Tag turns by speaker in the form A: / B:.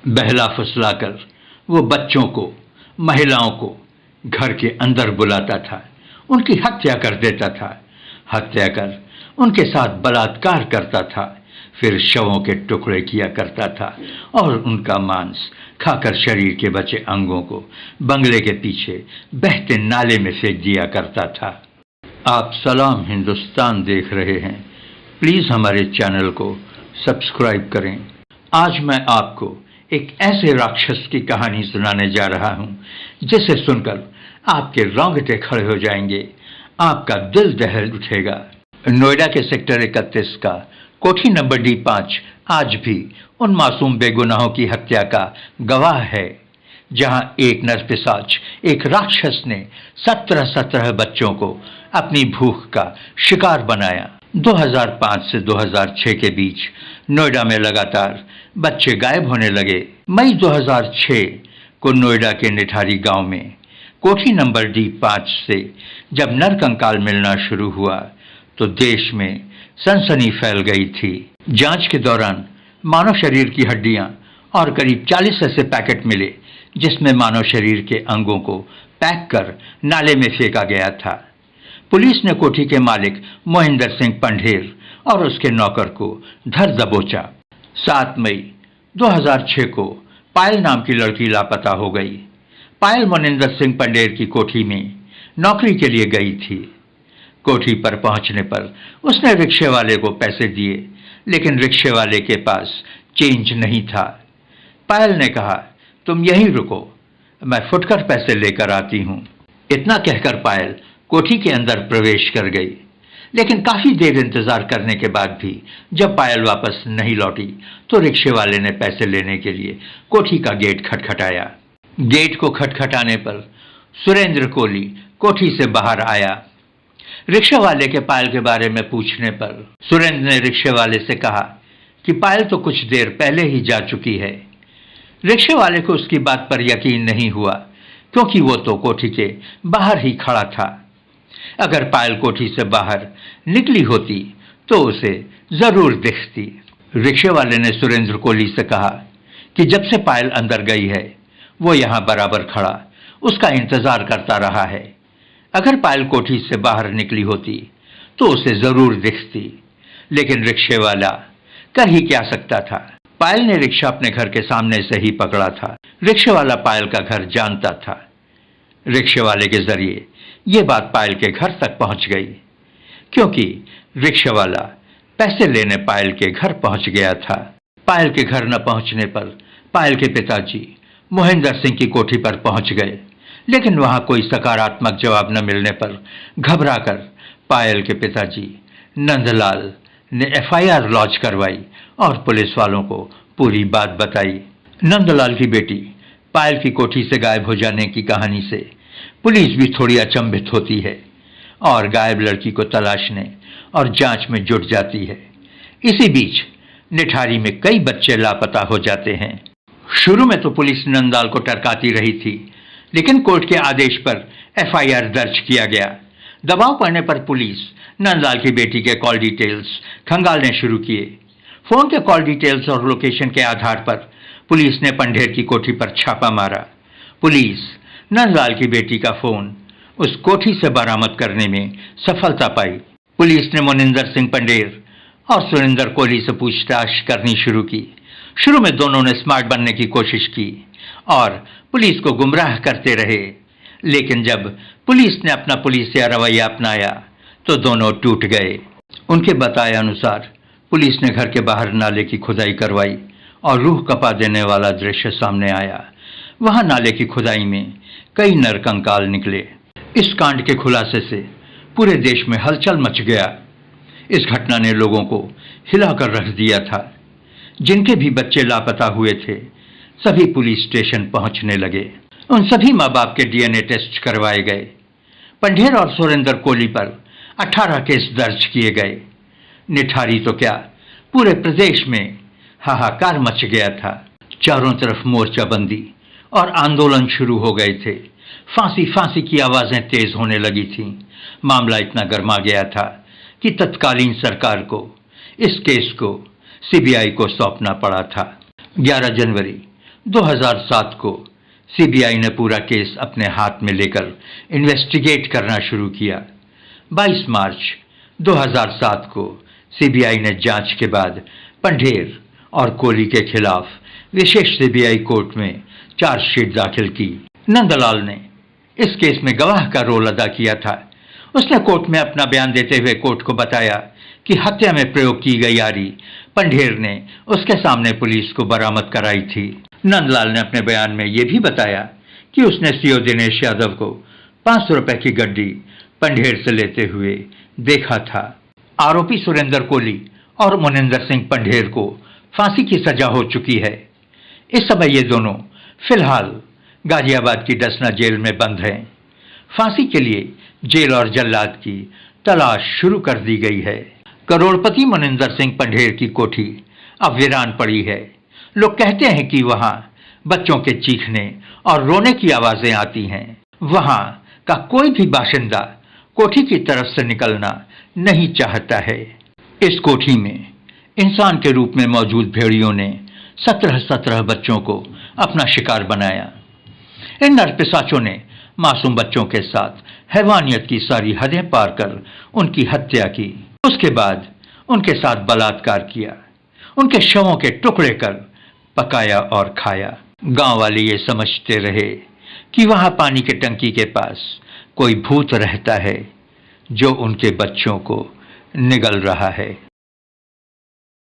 A: बहला फुसलाकर वो बच्चों को, महिलाओं को घर के अंदर बुलाता था, उनकी हत्या कर देता था, हत्या कर उनके साथ बलात्कार करता था, फिर शवों के टुकड़े किया करता था और उनका मांस खाकर शरीर के बचे अंगों को बंगले के पीछे बहते नाले में फेंक दिया करता था। आप सलाम हिंदुस्तान देख रहे हैं, प्लीज हमारे चैनल को सब्सक्राइब करें। आज मैं आपको एक ऐसे राक्षस की कहानी सुनाने जा रहा हूं जिसे सुनकर आपके रोंगटे खड़े हो जाएंगे, आपका दिल दहल उठेगा। नोएडा के सेक्टर 31 का कोठी नंबर D5 आज भी उन मासूम बेगुनाहों की हत्या का गवाह है, जहां एक नरपिशाच, एक राक्षस ने 17 बच्चों को अपनी भूख का शिकार बनाया। 2005 से 2006 के बीच नोएडा में लगातार बच्चे गायब होने लगे। मई 2006 को नोएडा के निठारी गांव में कोठी नंबर D5 से जब नरकंकाल मिलना शुरू हुआ तो देश में सनसनी फैल गई थी। जांच के दौरान मानव शरीर की हड्डियां और करीब 40 ऐसे पैकेट मिले जिसमें मानव शरीर के अंगों को पैक कर नाले में फेंका गया था। पुलिस ने कोठी के मालिक मोहिंदर सिंह पंढेर और उसके नौकर को धर दबोचा। 7 मई 2006 को पायल नाम की लड़की लापता हो गई। पायल मोहिंदर सिंह पंढेर की कोठी में नौकरी के लिए गई थी। कोठी पर पहुंचने पर उसने रिक्शे वाले को पैसे दिए, लेकिन रिक्शे वाले के पास चेंज नहीं था। पायल ने कहा, तुम यहीं रुको, मैं फुटकर पैसे लेकर आती हूं। इतना कहकर पायल कोठी के अंदर प्रवेश कर गई, लेकिन काफी देर इंतजार करने के बाद भी जब पायल वापस नहीं लौटी तो रिक्शे वाले ने पैसे लेने के लिए कोठी का गेट खटखटाया। गेट को खटखटाने पर सुरेंद्र कोली कोठी से बाहर आया। रिक्शे वाले के पायल के बारे में पूछने पर सुरेंद्र ने रिक्शे वाले से कहा कि पायल तो कुछ देर पहले ही जा चुकी है। रिक्शे वाले को उसकी बात पर यकीन नहीं हुआ, क्योंकि वो तो कोठी के बाहर ही खड़ा था। अगर पायल कोठी से बाहर निकली होती तो उसे जरूर दिखती। रिक्शे वाले ने सुरेंद्र कोली से कहा कि जब से पायल अंदर गई है वो यहां बराबर खड़ा उसका इंतजार करता रहा है। अगर पायल कोठी से बाहर निकली होती तो उसे जरूर दिखती, लेकिन रिक्शे वाला कर ही क्या सकता था। पायल ने रिक्शा अपने घर के सामने से ही पकड़ा था। रिक्शे वाला पायल का घर जानता था। रिक्शे वाले के जरिए ये बात पायल के घर तक पहुंच गई, क्योंकि रिक्शे वाला पैसे लेने पायल के घर पहुंच गया था। पायल के घर न पहुंचने पर पायल के पिताजी मोहिंदर सिंह की कोठी पर पहुंच गए, लेकिन वहां कोई सकारात्मक जवाब न मिलने पर घबराकर पायल के पिताजी नंदलाल ने FIR लॉन्च करवाई और पुलिस वालों को पूरी बात बताई। नंदलाल की बेटी पायल की कोठी से गायब हो जाने की कहानी से पुलिस भी थोड़ी अचंभित होती है और गायब लड़की को तलाशने और जांच में जुट जाती है। इसी बीच निठारी में कई बच्चे लापता हो जाते हैं। शुरू में तो पुलिस नंदलाल को टरकाती रही थी, लेकिन कोर्ट के आदेश पर FIR दर्ज किया गया। दबाव पड़ने पर पुलिस नंदलाल की बेटी के कॉल डिटेल्स खंगालने शुरू किए। फोन के कॉल डिटेल्स और लोकेशन के आधार पर पुलिस ने पंढेर की कोठी पर छापा मारा। पुलिस नंदलाल की बेटी का फोन उस कोठी से बरामद करने में सफलता पाई। पुलिस ने मोहिंदर सिंह पंढेर और सुरेंद्र कोली से पूछताछ करनी शुरू की। शुरू में दोनों ने स्मार्ट बनने की कोशिश की और पुलिस को गुमराह करते रहे, लेकिन जब पुलिस ने अपना पुलिसिया रवैया अपनाया तो दोनों टूट गए। उनके बताए अनुसार पुलिस ने घर के बाहर नाले की खुदाई करवाई और रूह कपा देने वाला दृश्य सामने आया। वहां नाले की खुदाई में कई नरकंकाल निकले। इस कांड के खुलासे से पूरे देश में हलचल मच गया। इस घटना ने लोगों को हिलाकर रख दिया था। जिनके भी बच्चे लापता हुए थे सभी पुलिस स्टेशन पहुंचने लगे। उन सभी माँ बाप के DNA टेस्ट करवाए गए। पंढेर और सुरेंद्र कोली पर 18 केस दर्ज किए गए। निठारी तो क्या, पूरे प्रदेश में हाहाकार मच गया था। चारों तरफ मोर्चाबंदी और आंदोलन शुरू हो गए थे। फांसी फांसी की आवाजें तेज होने लगी थीं। मामला इतना गर्मा गया था कि तत्कालीन सरकार को इस केस को CBI को सौंपना पड़ा था। 11 जनवरी 2007 को सीबीआई ने पूरा केस अपने हाथ में लेकर इन्वेस्टिगेट करना शुरू किया। 22 मार्च 2007 को सीबीआई ने जांच के बाद पंढेर और कोहली के खिलाफ विशेष सीबीआई कोर्ट में चार्जशीट दाखिल की। नंदलाल ने इस केस में गवाह का रोल अदा किया था। उसने कोर्ट में अपना बयान देते हुए कोर्ट को बताया कि हत्या में प्रयोग की गई आरी पंढेर ने उसके सामने पुलिस को बरामद कराई थी। नंदलाल ने अपने बयान में यह भी बताया कि उसने सीओ दिनेश यादव को 500 रुपए की गड्डी पंढेर से लेते हुए देखा था। आरोपी सुरेंद्र कोहली और मोनिंदर सिंह पंढेर को फांसी की सजा हो चुकी है। इस समय ये दोनों फिलहाल गाजियाबाद की डसना जेल में बंद हैं। फांसी के लिए जेल और जल्लाद की तलाश शुरू कर दी गई है। करोड़पति मोनिंदर सिंह पंढेर की कोठी अब वीरान पड़ी है। लोग कहते हैं कि वहां बच्चों के चीखने और रोने की आवाजें आती हैं। वहां का कोई भी बाशिंदा कोठी की तरफ से निकलना नहीं चाहता है। इस कोठी में इंसान के रूप में मौजूद भेड़ियों ने 17 बच्चों को अपना शिकार बनाया। इन नरपिशाचों ने मासूम बच्चों के साथ हैवानियत की सारी हदें पार कर उनकी हत्या की। उसके बाद उनके साथ बलात्कार किया, उनके शवों के टुकड़े कर पकाया और खाया। गांव वाले ये समझते रहे कि वहां पानी के टंकी के पास कोई भूत रहता है जो उनके बच्चों को निगल रहा है।